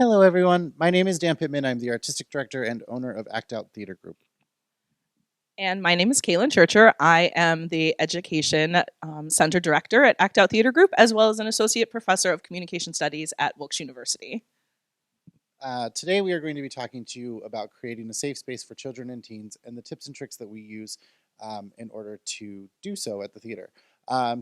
Hello, everyone. My name is Dan Pittman. I'm the artistic director and owner of Act Out Theater Group. And my name is Kalen Churcher. I am the Education Center Director at Act Out Theater Group, as well as an Associate Professor of Communication Studies at Wilkes University. Today, we are going to be talking to you about creating a safe space for children and teens and the tips and tricks that we use in order to do so at the theater.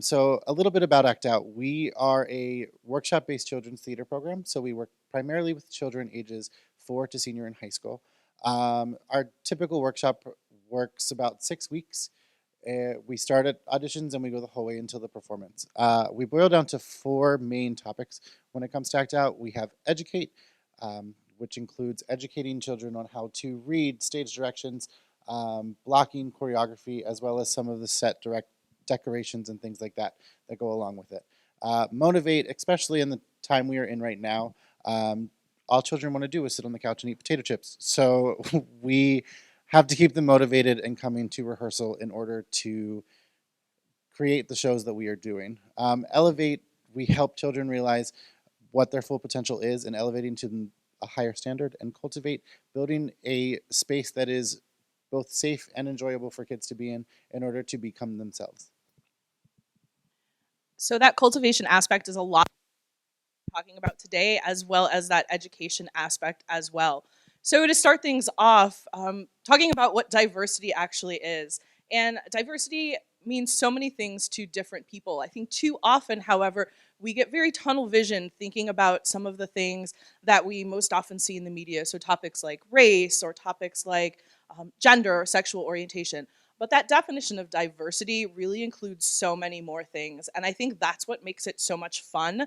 So, a little bit about Act Out. We are a workshop based children's theater program. So, we work primarily with children ages 4 to senior in high school. Our typical workshop works about 6 weeks. We start at auditions and we go the whole way until the performance. We boil down to four main topics when it comes to Act Out. We have educate, which includes educating children on how to read stage directions, blocking choreography, as well as some of the set decorations and things like that that go along with it. Motivate, especially in the time we are in right now. All children want to do is sit on the couch and eat potato chips. So we have to keep them motivated and coming to rehearsal in order to create the shows that we are doing. Elevate, we help children realize what their full potential is and elevating to a higher standard. And cultivate, building a space that is both safe and enjoyable for kids to be in order to become themselves. So, that cultivation aspect is a lot talking about today, as well as that education aspect as well. So, to start things off, talking about what diversity actually is. And diversity means so many things to different people. I think too often, however, we get very tunnel vision thinking about some of the things that we most often see in the media. So, topics like race or topics like gender or sexual orientation. But that definition of diversity really includes so many more things. And I think that's what makes it so much fun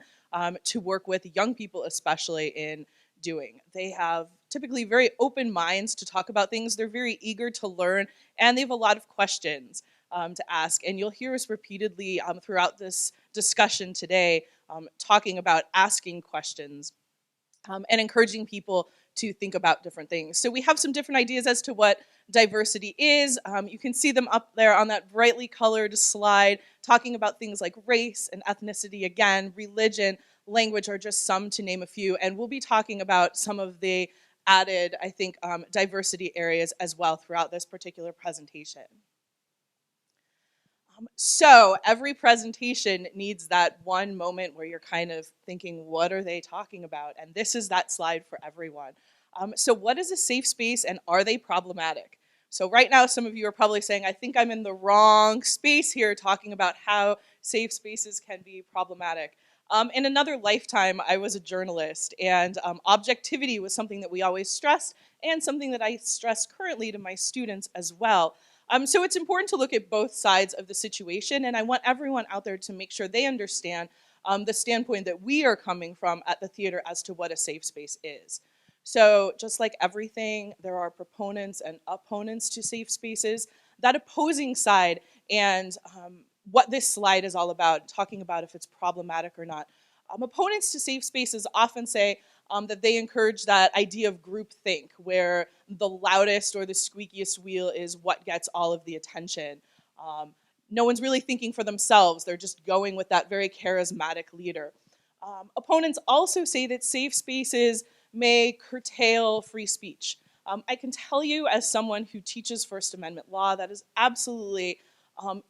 to work with young people, especially in doing. They have typically very open minds to talk about things. They're very eager to learn, and they have a lot of questions to ask. And you'll hear us repeatedly throughout this discussion today talking about asking questions and encouraging people to think about different things. So we have some different ideas as to what diversity is. You can see them up there on that brightly colored slide, talking about things like race and ethnicity, again, religion, language are just some to name a few. And we'll be talking about some of the added, I think, diversity areas as well throughout this particular presentation. So every presentation needs that one moment where you're kind of thinking, what are they talking about? And this is that slide for everyone. So what is a safe space and are they problematic? So right now, some of you are probably saying, I think I'm in the wrong space here talking about how safe spaces can be problematic. In another lifetime, I was a journalist, and objectivity was something that we always stressed and something that I stress currently to my students as well. So it's important to look at both sides of the situation, and I want everyone out there to make sure they understand the standpoint that we are coming from at the theater as to what a safe space is. So just like everything, there are proponents and opponents to safe spaces. That opposing side and what this slide is all about, talking about if it's problematic or not. Opponents to safe spaces often say that they encourage that idea of groupthink, where the loudest or the squeakiest wheel is what gets all of the attention. No one's really thinking for themselves. They're just going with that very charismatic leader. Opponents also say that safe spaces may curtail free speech. I can tell you, as someone who teaches First Amendment law, that is absolutely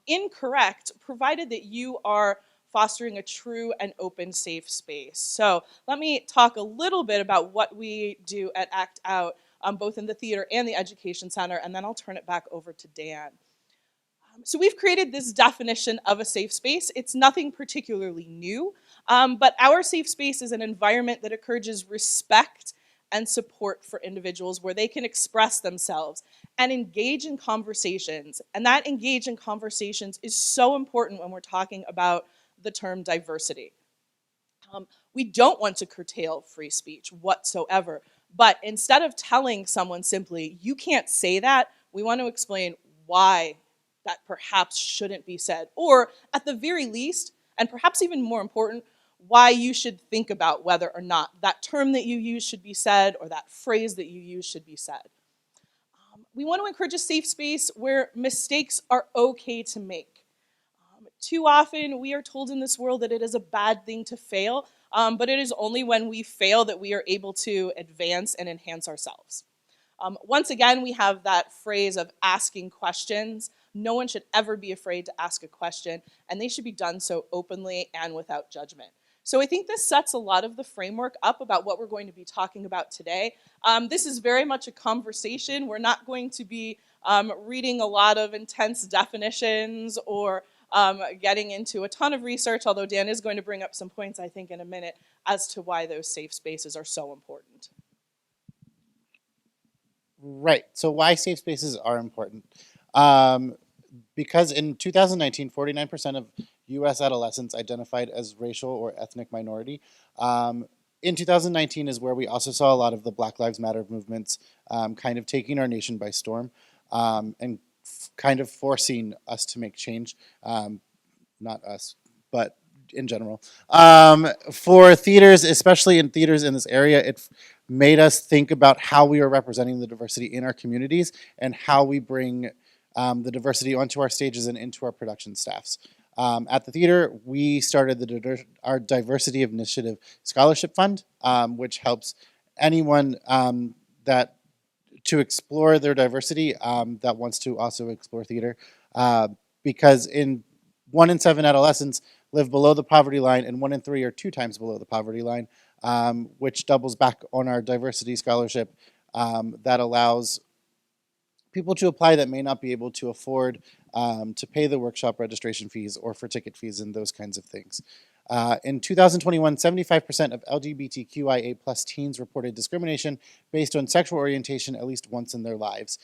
incorrect, provided that you are fostering a true and open, safe space. So let me talk a little bit about what we do at Act Out, both in the theater and the education center, and then I'll turn it back over to Dan. So we've created this definition of a safe space. It's nothing particularly new, but our safe space is an environment that encourages respect and support for individuals where they can express themselves and engage in conversations. And that engage in conversations is so important when we're talking about the term diversity. We don't want to curtail free speech whatsoever, but instead of telling someone simply, you can't say that, we want to explain why that perhaps shouldn't be said, or at the very least, and perhaps even more important, why you should think about whether or not that term that you use should be said or that phrase that you use should be said. We want to encourage a safe space where mistakes are okay to make. Too often, we are told in this world that it is a bad thing to fail, but it is only when we fail that we are able to advance and enhance ourselves. Once again, we have that phrase of asking questions. No one should ever be afraid to ask a question, and they should be done so openly and without judgment. So I think this sets a lot of the framework up about what we're going to be talking about today. This is very much a conversation. We're not going to be reading a lot of intense definitions or getting into a ton of research, although Dan is going to bring up some points, I think, in a minute as to why those safe spaces are so important. Right. So why safe spaces are important? Um, because in 2019, 49% of U.S. adolescents identified as racial or ethnic minority. Um, in 2019 is where we also saw a lot of the Black Lives Matter movements kind of taking our nation by storm and kind of forcing us to make change. Not us, but in general. For theaters, especially in theaters in this area, it made us think about how we are representing the diversity in our communities and how we bring the diversity onto our stages and into our production staffs. At the theater, we started our Diversity Initiative Scholarship Fund, which helps anyone that to explore their diversity that wants to also explore theater, uh, because in 1 in 7 adolescents live below the poverty line, and 1 in 3 are 2 times below the poverty line, which doubles back on our diversity scholarship that allows people to apply that may not be able to afford to pay the workshop registration fees or for ticket fees and those kinds of things. In 2021, 75% of LGBTQIA plus teens reported discrimination based on sexual orientation at least once in their lives.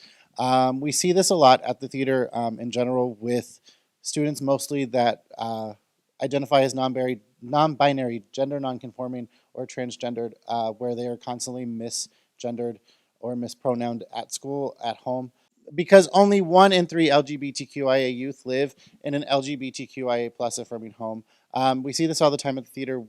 We see this a lot at the theater in general with students mostly that identify as non-binary, gender non-conforming, or transgendered, where they are constantly misgendered or mispronounced at school, at home, because only 1 in 3 LGBTQIA youth live in an LGBTQIA plus affirming home. We see this all the time at the theater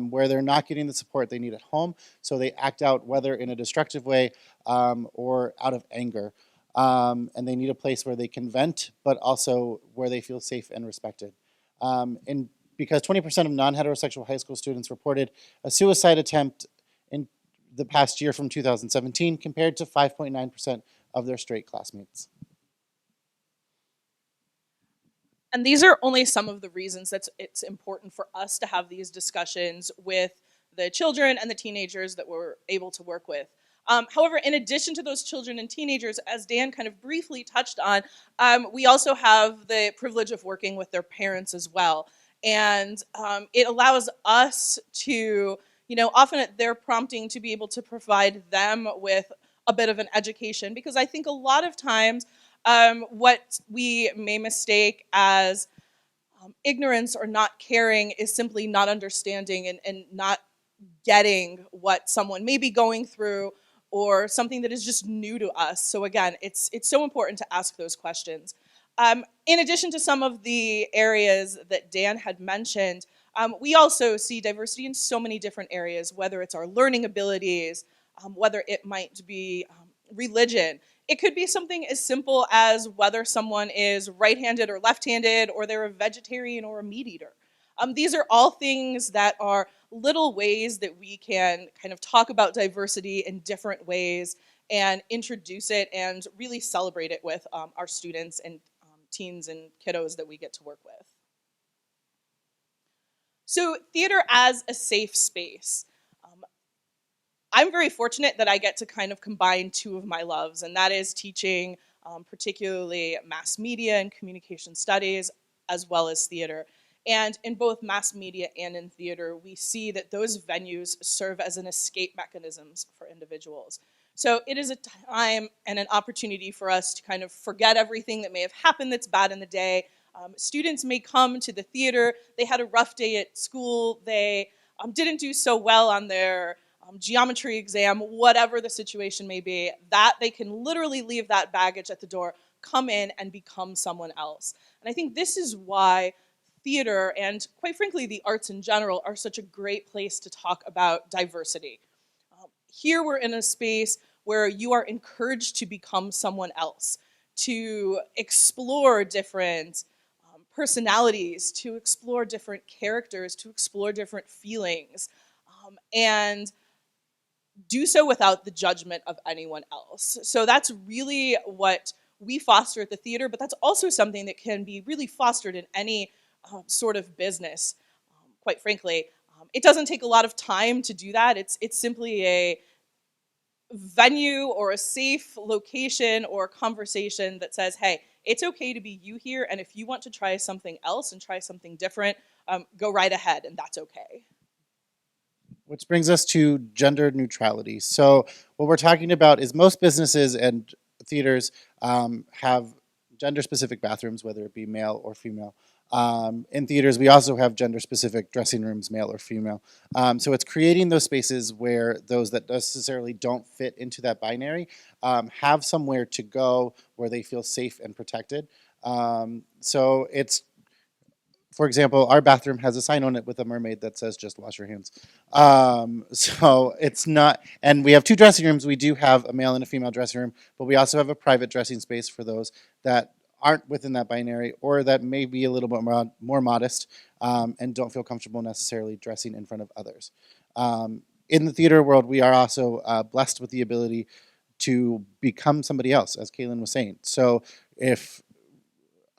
where they're not getting the support they need at home, so they act out whether in a destructive way or out of anger. And they need a place where they can vent, but also where they feel safe and respected. And because 20% of non-heterosexual high school students reported a suicide attempt in the past year from 2017 compared to 5.9% of their straight classmates. And these are only some of the reasons that it's important for us to have these discussions with the children and the teenagers that we're able to work with. However, in addition to those children and teenagers, as Dan kind of briefly touched on, we also have the privilege of working with their parents as well. And it allows us to, often at their prompting, to be able to provide them with a bit of an education. Because I think a lot of times what we may mistake as ignorance or not caring is simply not understanding and not getting what someone may be going through or something that is just new to us. So again, it's so important to ask those questions. In addition to some of the areas that Dan had mentioned, we also see diversity in so many different areas, whether it's our learning abilities, whether it might be religion. It could be something as simple as whether someone is right-handed or left-handed, or they're a vegetarian or a meat eater. These are all things that are little ways that we can kind of talk about diversity in different ways and introduce it and really celebrate it with our students and teens and kiddos that we get to work with. So theater as a safe space. I'm very fortunate that I get to kind of combine two of my loves, and that is teaching particularly mass media and communication studies, as well as theater. And in both mass media and in theater, we see that those venues serve as an escape mechanisms for individuals. So it is a time and an opportunity for us to kind of forget everything that may have happened that's bad in the day. Students may come to the theater, they had a rough day at school, they didn't do so well on their geometry exam, whatever the situation may be, that they can literally leave that baggage at the door, come in and become someone else. And I think this is why theater and, quite frankly, the arts in general are such a great place to talk about diversity. Here we're in a space where you are encouraged to become someone else, to explore different personalities, to explore different characters, to explore different feelings, and do so without the judgment of anyone else. So that's really what we foster at the theater, but that's also something that can be really fostered in any sort of business. Quite frankly, it doesn't take a lot of time to do that. It's simply a venue or a safe location or conversation that says, hey, it's okay to be you here, and if you want to try something else and try something different, go right ahead, and that's okay. Which brings us to gender neutrality. So, what we're talking about is most businesses and theaters have gender specific bathrooms, whether it be male or female. In theaters, we also have gender specific dressing rooms, male or female. So, it's creating those spaces where those that necessarily don't fit into that binary have somewhere to go where they feel safe and protected. So, it's for example, our bathroom has a sign on it with a mermaid that says "Just wash your hands." So it's not, and we have two dressing rooms. We do have a male and a female dressing room, but we also have a private dressing space for those that aren't within that binary or that may be a little bit more modest and don't feel comfortable necessarily dressing in front of others. In the theater world, we are also blessed with the ability to become somebody else, as Kalen was saying. So if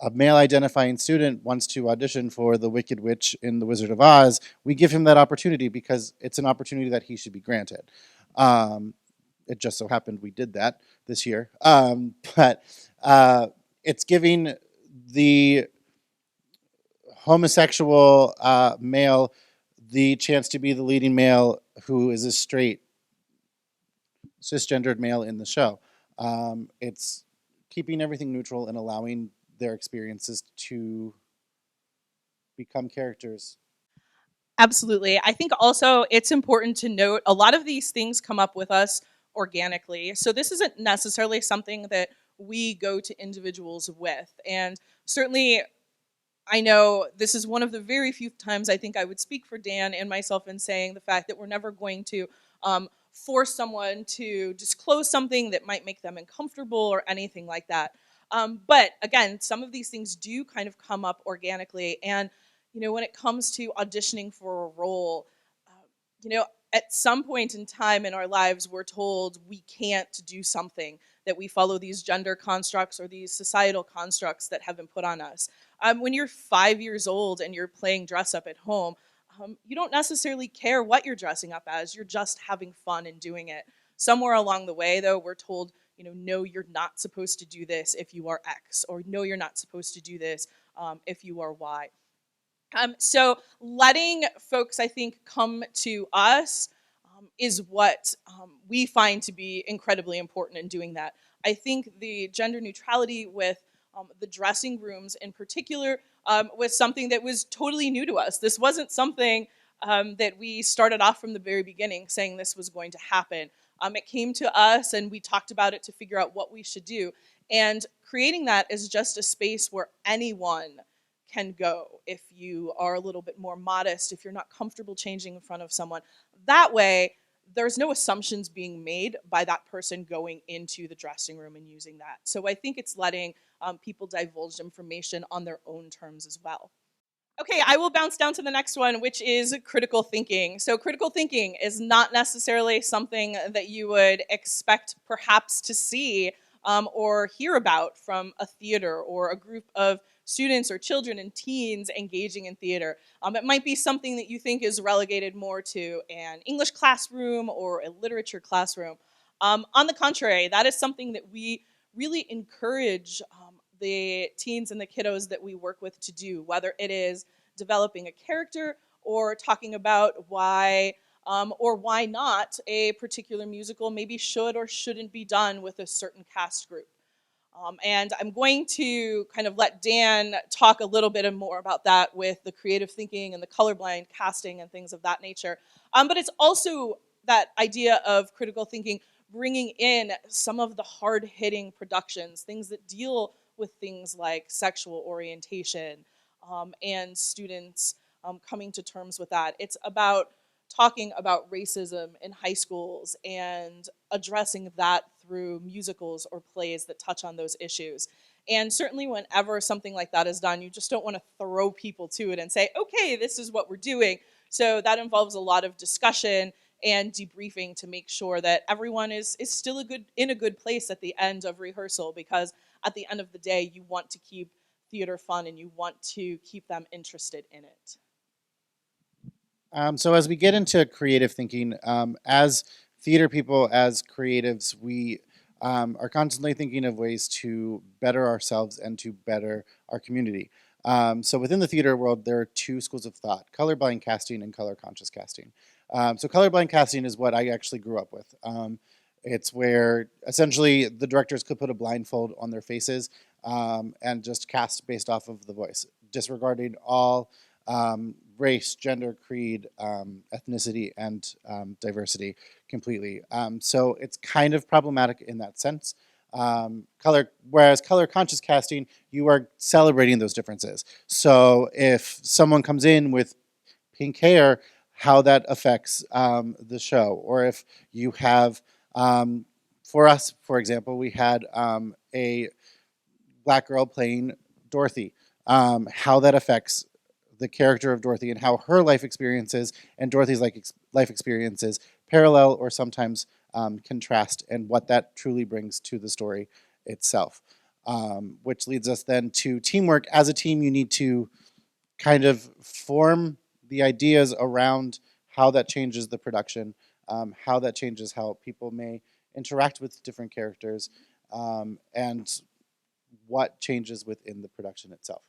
a male identifying student wants to audition for the Wicked Witch in The Wizard of Oz, we give him that opportunity because it's an opportunity that he should be granted. Um, it just so happened we did that this year. But it's giving the homosexual male the chance to be the leading male who is a straight, cisgendered male in the show. It's keeping everything neutral and allowing their experiences to become characters. Absolutely. I think also it's important to note a lot of these things come up with us organically. So this isn't necessarily something that we go to individuals with. And certainly, I know this is one of the very few times I think I would speak for Dan and myself in saying the fact that we're never going to force someone to disclose something that might make them uncomfortable or anything like that. But again, some of these things do kind of come up organically. And, when it comes to auditioning for a role, uh, you know, at some point in time in our lives, we're told we can't do something, that we follow these gender constructs or these societal constructs that have been put on us. When you're 5 years old and you're playing dress up at home, you don't necessarily care what you're dressing up as. You're just having fun and doing it. Somewhere along the way, though, we're told, no, you're not supposed to do this if you are X, or no, you're not supposed to do this if you are Y. So letting folks, I think, come to us is what we find to be incredibly important in doing that. I think the gender neutrality with the dressing rooms in particular was something that was totally new to us. This wasn't something that we started off from the very beginning saying this was going to happen. It came to us and we talked about it to figure out what we should do. And creating that is just a space where anyone can go if you are a little bit more modest, if you're not comfortable changing in front of someone. That way, there's no assumptions being made by that person going into the dressing room and using that. So I think it's letting people divulge information on their own terms as well. Okay, I will bounce down to the next one, which is critical thinking. So, critical thinking is not necessarily something that you would expect perhaps to see or hear about from a theater or a group of students or children and teens engaging in theater. It might be something that you think is relegated more to an English classroom or a literature classroom. On the contrary, that is something that we really encourage the teens and the kiddos that we work with to do, whether it is developing a character or talking about why or why not a particular musical maybe should or shouldn't be done with a certain cast group. And I'm going to kind of let Dan talk a little bit more about that with the creative thinking and the colorblind casting and things of that nature. But it's also that idea of critical thinking bringing in some of the hard hitting productions, things that deal with things like sexual orientation and students coming to terms with that. It's about talking about racism in high schools and addressing that through musicals or plays that touch on those issues. And certainly, whenever something like that is done, you just don't want to throw people to it and say, okay, this is what we're doing. So that involves a lot of discussion and debriefing to make sure that everyone is still in a good place at the end of rehearsal, because at the end of the day, you want to keep theater fun and you want to keep them interested in it. So as we get into creative thinking, as theater people, as creatives, we are constantly thinking of ways to better ourselves and to better our community. So within the theater world, there are two schools of thought: colorblind casting and color conscious casting. So colorblind casting is what I actually grew up with. It's where essentially the directors could put a blindfold on their faces and just cast based off of the voice, disregarding all race, gender, creed, ethnicity, and diversity completely. So it's kind of problematic in that sense. Whereas color conscious casting, you are celebrating those differences. So if someone comes in with pink hair, how that affects the show, or if you have, for us, for example, we had a black girl playing Dorothy, how that affects the character of Dorothy and how her life experiences and Dorothy's life experiences parallel or sometimes contrast, and what that truly brings to the story itself. Which leads us then to teamwork. As a team, you need to kind of form the ideas around how that changes the production, how that changes how people may interact with different characters, and what changes within the production itself.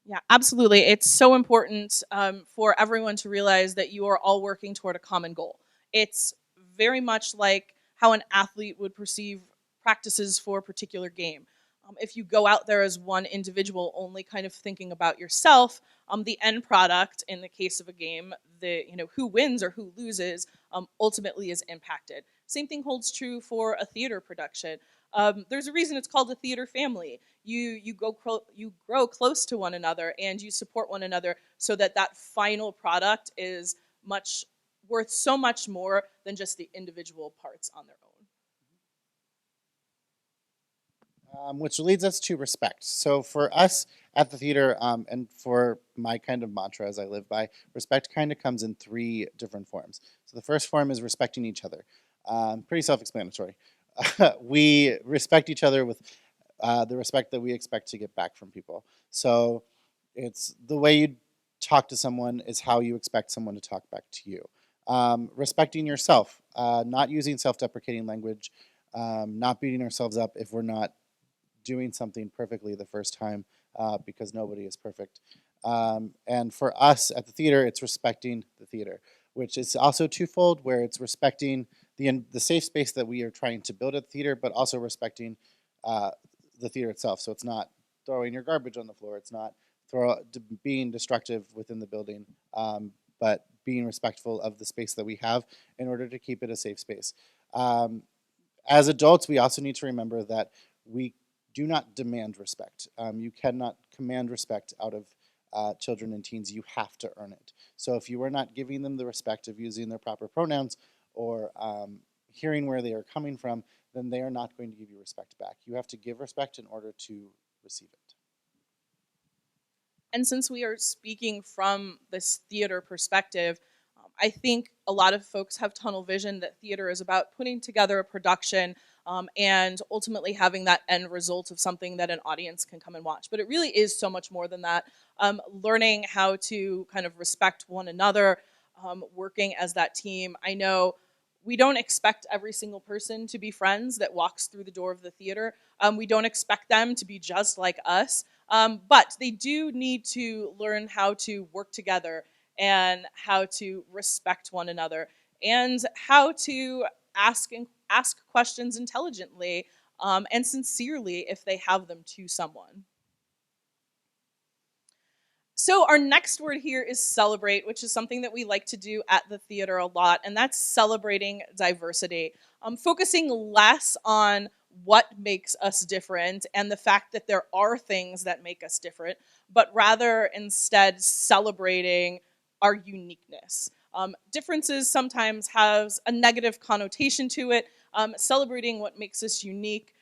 Yeah, absolutely. It's so important for everyone to realize that you are all working toward a common goal. It's very much like how an athlete would perceive practices for a particular game. If you go out there as one individual, only kind of thinking about yourself, the end product, in the case of a game, the who wins or who loses, ultimately is impacted. Same thing holds true for a theater production. There's a reason it's called a theater family. You grow close to one another and you support one another, so that that final product is much worth so much more than just the individual parts on their own. Which leads us to respect. So for us at the theater, and for my kind of mantra as I live by, respect kind of comes in three different forms. So the first form is respecting each other. Pretty self-explanatory. We respect each other with the respect that we expect to get back from people. So it's the way you talk to someone is how you expect someone to talk back to you. Respecting yourself, not using self-deprecating language, not beating ourselves up if we're not doing something perfectly the first time, because nobody is perfect. And for us at the theater, it's respecting the theater, which is also twofold, where it's respecting the safe space that we are trying to build at the theater, but also respecting uh, the theater itself. So it's not throwing your garbage on the floor. It's not being destructive within the building, but being respectful of the space that we have in order to keep it a safe space. Um, as adults, we also need to remember that we do not demand respect. You cannot command respect out of children and teens. You have to earn it. So if you are not giving them the respect of using their proper pronouns, or hearing where they are coming from, then they are not going to give you respect back. You have to give respect in order to receive it. And since we are speaking from this theater perspective, I think a lot of folks have tunnel vision that theater is about putting together a production, and ultimately having that end result of something that an audience can come and watch. But it really is so much more than that. Learning how to kind of respect one another, working as that team. I know we don't expect every single person to be friends that walks through the door of the theater. We don't expect them to be just like us. But they do need to learn how to work together and how to respect one another and how to ask questions intelligently, and sincerely if they have them to someone. So our next word here is celebrate, which is something that we like to do at the theater a lot, and that's celebrating diversity. Focusing less on what makes us different and the fact that there are things that make us different, but rather instead celebrating our uniqueness. Differences sometimes has a negative connotation to it. Celebrating what makes us unique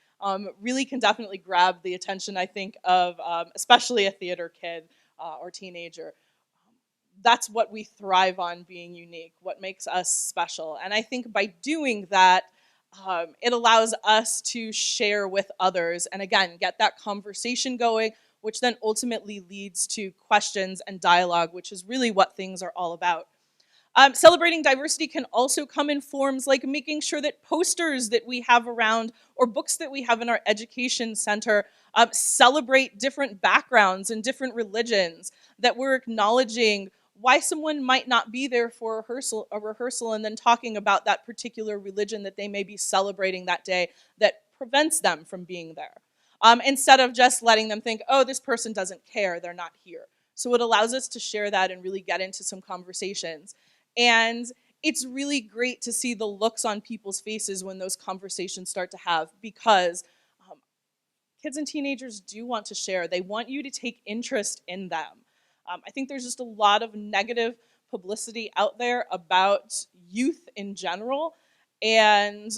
really can definitely grab the attention, I think, of especially a theater kid or teenager. That's what we thrive on, being unique, what makes us special. And I think by doing that, it allows us to share with others and again get that conversation going, which then ultimately leads to questions and dialogue, which is really what things are all about. Celebrating diversity can also come in forms like making sure that posters that we have around or books that we have in our education center celebrate different backgrounds and different religions, that we're acknowledging why someone might not be there for a rehearsal, and then talking about that particular religion that they may be celebrating that day that prevents them from being there. Instead of just letting them think, oh, this person doesn't care, they're not here. So it allows us to share that and really get into some conversations. And it's really great to see the looks on people's faces when those conversations start to have, because um, kids and teenagers do want to share. They want you to take interest in them. I think there's just a lot of negative publicity out there about youth in general. And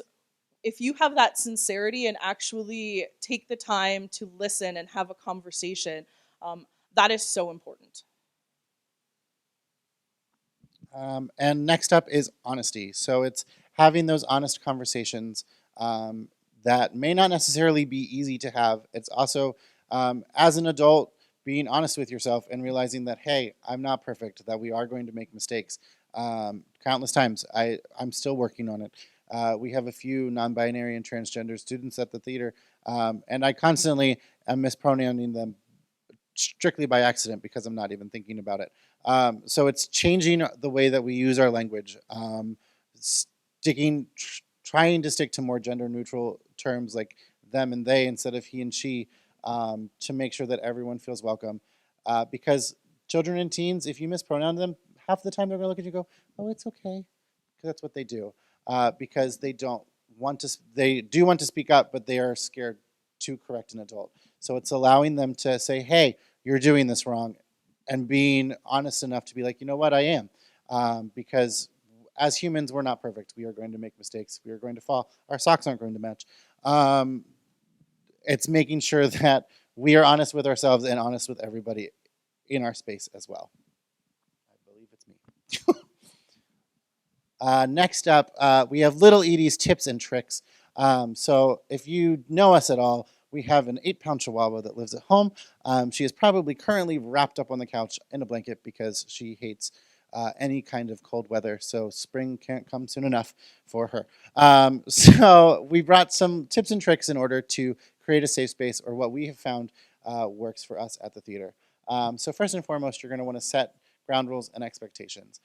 if you have that sincerity and actually take the time to listen and have a conversation, that is so important. And next up is honesty. So it's having those honest conversations that may not necessarily be easy to have. It's also, as an adult, being honest with yourself and realizing that, hey, I'm not perfect, that we are going to make mistakes. Countless times. I'm still working on it. We have a few non binary and transgender students at the theater, and I constantly am mispronouncing them strictly by accident because I'm not even thinking about it. So it's changing the way that we use our language, trying to stick to more gender neutral terms like them and they instead of he and she, to make sure that everyone feels welcome. Because children and teens, if you mispronounce them, half the time they're going to look at you and go, "Oh, it's okay," because that's what they do. Because they don't want to, they do want to speak up, but they are scared to correct an adult. So it's allowing them to say, "Hey, you're doing this wrong," and being honest enough to be like, you know what, I am. Because as humans, we're not perfect. We are going to make mistakes. We are going to fall. Our socks aren't going to match. Um, it's making sure that we are honest with ourselves and honest with everybody in our space as well. I believe it's me. Next up, we have Little Edie's tips and tricks. So if you know us at all, we have an 8-pound Chihuahua that lives at home. She is probably currently wrapped up on the couch in a blanket because she hates any kind of cold weather. So spring can't come soon enough for her. So we brought some tips and tricks in order to create a safe space, or what we have found works for us at the theater. So first and foremost, you're going to want to set ground rules and expectations.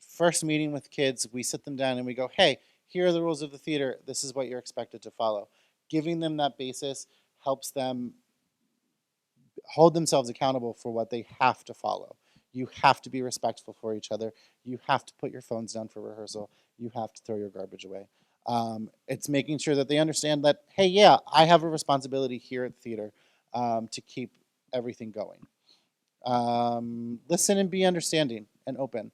First meeting with kids, we sit them down and we go, hey, here are the rules of the theater. This is what you're expected to follow. Giving them that basis helps them hold themselves accountable for what they have to follow. You have to be respectful for each other. You have to put your phones down for rehearsal. You have to throw your garbage away. It's making sure that they understand that, hey, yeah, I have a responsibility here at the theater to keep everything going. Listen and be understanding and open.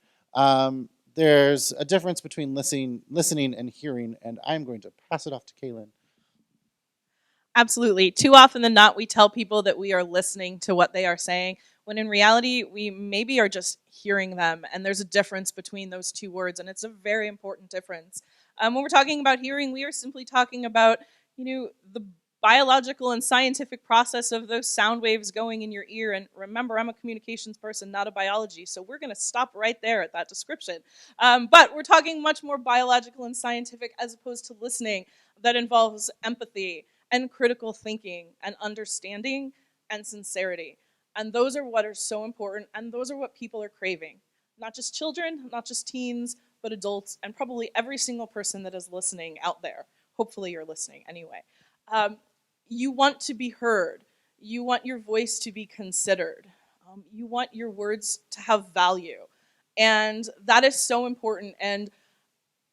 There's a difference between listening and hearing, and I'm going to pass it off to Kalen. Absolutely. Too often than not, we tell people that we are listening to what they are saying, when in reality, we maybe are just hearing them. And there's a difference between those two words, and it's a very important difference. When we're talking about hearing, we are simply talking about, the biological and scientific process of those sound waves going in your ear. And remember, I'm a communications person, not a biology, so we're going to stop right there at that description. But we're talking much more biological and scientific as opposed to listening, that involves empathy and critical thinking and understanding and sincerity. And those are what are so important, and those are what people are craving. Not just children, not just teens, but adults, and probably every single person that is listening out there. Hopefully, you're listening anyway. Um, you want to be heard. You want your voice to be considered. You want your words to have value. And that is so important. And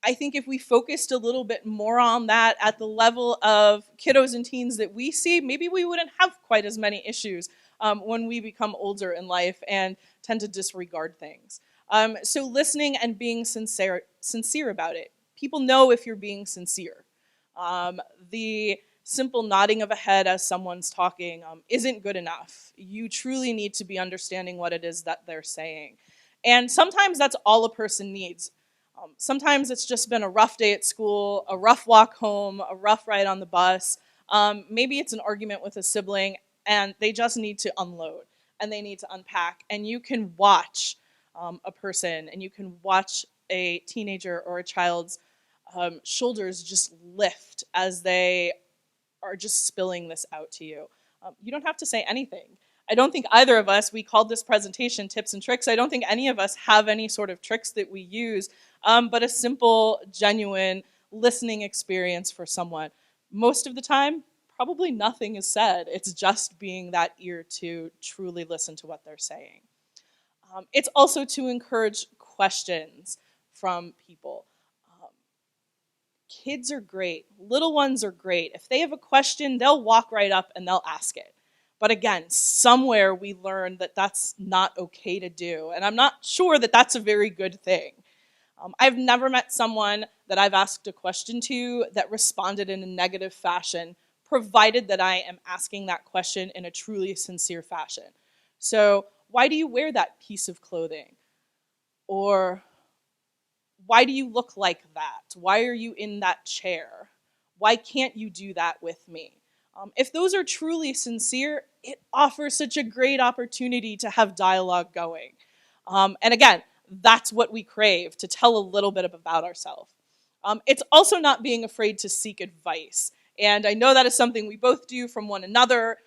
I think if we focused a little bit more on that at the level of kiddos and teens that we see, maybe we wouldn't have quite as many issues when we become older in life and tend to disregard things. So listening and being sincere about it. People know if you're being sincere. Um, the simple nodding of a head as someone's talking isn't good enough. You truly need to be understanding what it is that they're saying. And sometimes that's all a person needs. Sometimes it's just been a rough day at school, a rough walk home, a rough ride on the bus. Maybe it's an argument with a sibling, and they just need to unload and they need to unpack. And you can watch a person and you can watch a teenager or a child's shoulders just lift as they are just spilling this out to you. You don't have to say anything. I don't think either of us, we called this presentation tips and tricks. I don't think any of us have any sort of tricks that we use, but a simple, genuine listening experience for someone. Most of the time, probably nothing is said. It's just being that ear to truly listen to what they're saying. It's also to encourage questions from people. Kids are great. Little ones are great. If they have a question, they'll walk right up and they'll ask it. But again, somewhere we learn that that's not okay to do. And I'm not sure that that's a very good thing. I've never met someone that I've asked a question to that responded in a negative fashion, provided that I am asking that question in a truly sincere fashion. So, why do you wear that piece of clothing? Or why do you look like that? Why are you in that chair? Why can't you do that with me? If those are truly sincere, it offers such a great opportunity to have dialogue going. And again, that's what we crave, to tell a little bit about ourselves. It's also not being afraid to seek advice. And I know that is something we both do from one another,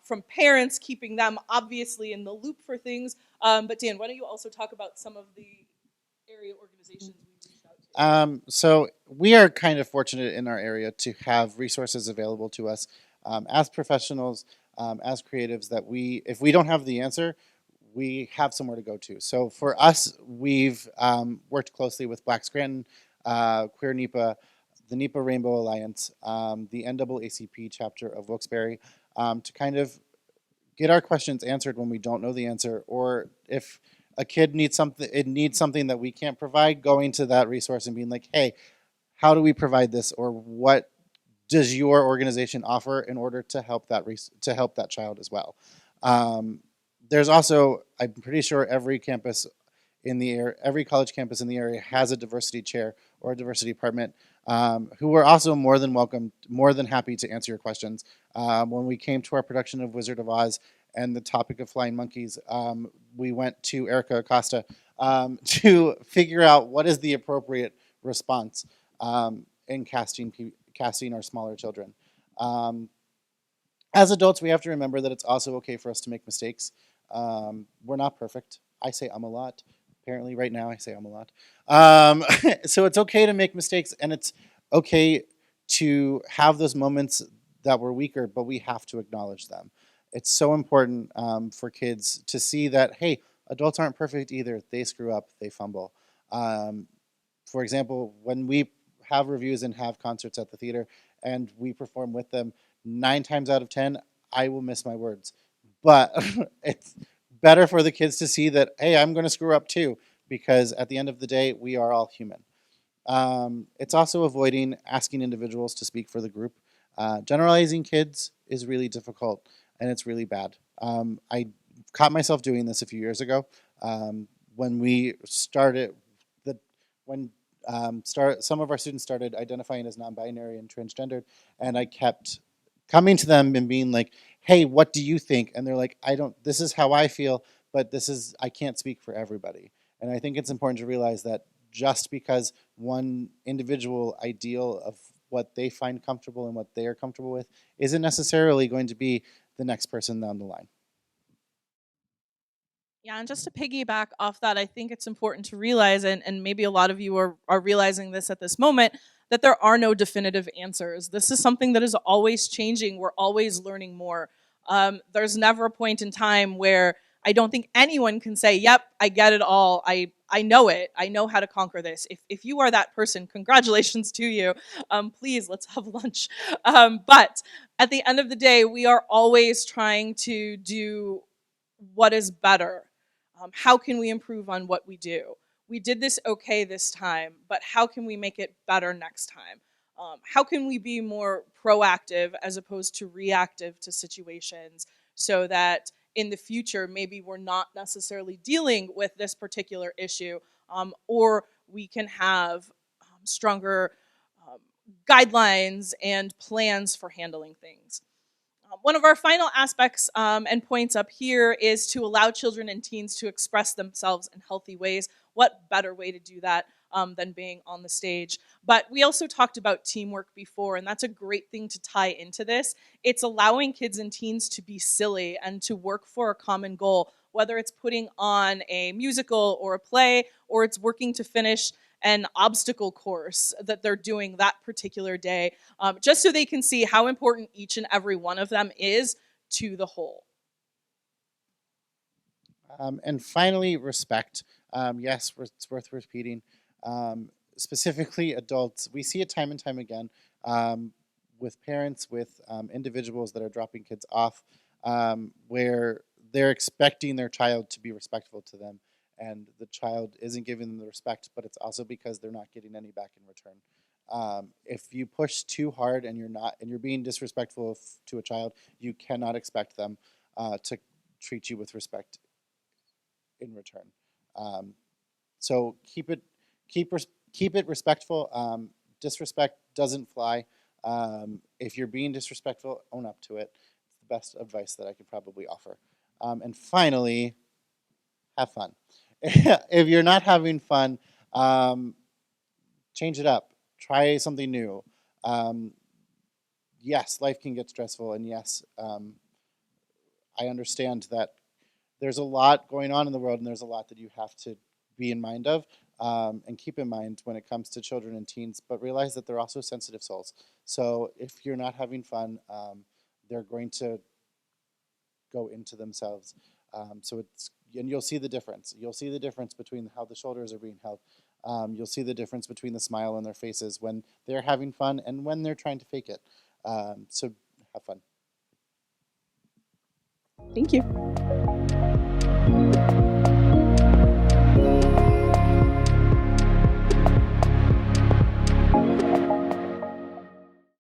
from parents, keeping them obviously in the loop for things. But Dan, why don't you also talk about some of the area organizations we've reached out to? So we are kind of fortunate in our area to have resources available to us as professionals, as creatives, that if we don't have the answer, we have somewhere to go to. So for us, we've worked closely with Black Scranton, Queer NEPA, the NEPA Rainbow Alliance, the NAACP chapter of Wilkes-Barre, to kind of get our questions answered when we don't know the answer, or if a kid needs something, it needs something that we can't provide, going to that resource and being like, hey, how do we provide this, or what does your organization offer in order to help that child as well. There's also, I'm pretty sure every campus in the area, every college campus in the area has a diversity chair or a diversity department, who are also more than welcome, more than happy to answer your questions. When we came to our production of Wizard of Oz and the topic of flying monkeys, we went to Erica Acosta to figure out what is the appropriate response in casting our smaller children. As adults, we have to remember that it's also okay for us to make mistakes. We're not perfect. I say a lot. Apparently, right now, I say a lot. So it's okay to make mistakes, and it's okay to have those moments that were weaker, but we have to acknowledge them. It's so important for kids to see that, hey, adults aren't perfect either. They screw up, they fumble. For example, when we have reviews and have concerts at the theater and we perform with them, 9 times out of 10, I will miss my words. But it's better for the kids to see that, hey, I'm going to screw up too, because at the end of the day, we are all human. It's also avoiding asking individuals to speak for the group. Generalizing kids is really difficult and it's really bad. I caught myself doing this a few years ago when we started the when some of our students started identifying as non-binary and transgendered, and I kept coming to them and being like, "Hey, what do you think?" And they're like, "I don't. This is how I feel, but I can't speak for everybody." And I think it's important to realize that just because one individual ideal of what they find comfortable and what they are comfortable with isn't necessarily going to be the next person down the line. Yeah, and just to piggyback off that, I think it's important to realize, and maybe a lot of you are realizing this at this moment, that there are no definitive answers. This is something that is always changing. We're always learning more. There's never a point in time where I don't think anyone can say, yep, I get it all. I know it. I know how to conquer this. If you are that person, congratulations to you. Please, let's have lunch. But at the end of the day, we are always trying to do what is better. How can we improve on what we do? We did this okay this time, but how can we make it better next time? How can we be more proactive as opposed to reactive to situations so that in the future maybe we're not necessarily dealing with this particular issue, or we can have stronger um, guidelines and plans for handling things. One of our final aspects and points up here is to allow children and teens to express themselves in healthy ways. What better way to do that than being on the stage? But we also talked about teamwork before, and that's a great thing to tie into this. It's allowing kids and teens to be silly and to work for a common goal, whether it's putting on a musical or a play, or it's working to finish an obstacle course that they're doing that particular day, just so they can see how important each and every one of them is to the whole. And finally, respect. Yes, it's worth repeating. Specifically, adults, we see it time and time again with parents, with individuals that are dropping kids off, where they're expecting their child to be respectful to them, and the child isn't giving them the respect, but it's also because they're not getting any back in return. If you push too hard and you're being disrespectful to a child, you cannot expect them to treat you with respect in return. Um, so keep keep it respectful. Disrespect doesn't fly. If you're being disrespectful, own up to it. It's the best advice that I could probably offer. And finally, have fun. If you're not having fun, um, change it up. Try something new. Um, yes, life can get stressful, and yes, I understand that there's a lot going on in the world, and there's a lot that you have to be in mind of and keep in mind when it comes to children and teens. But realize that they're also sensitive souls. So if you're not having fun, they're going to go into themselves. So it's and you'll see the difference. You'll see the difference between how the shoulders are being held. You'll see the difference between the smile on their faces when they're having fun and when they're trying to fake it. So have fun. Thank you.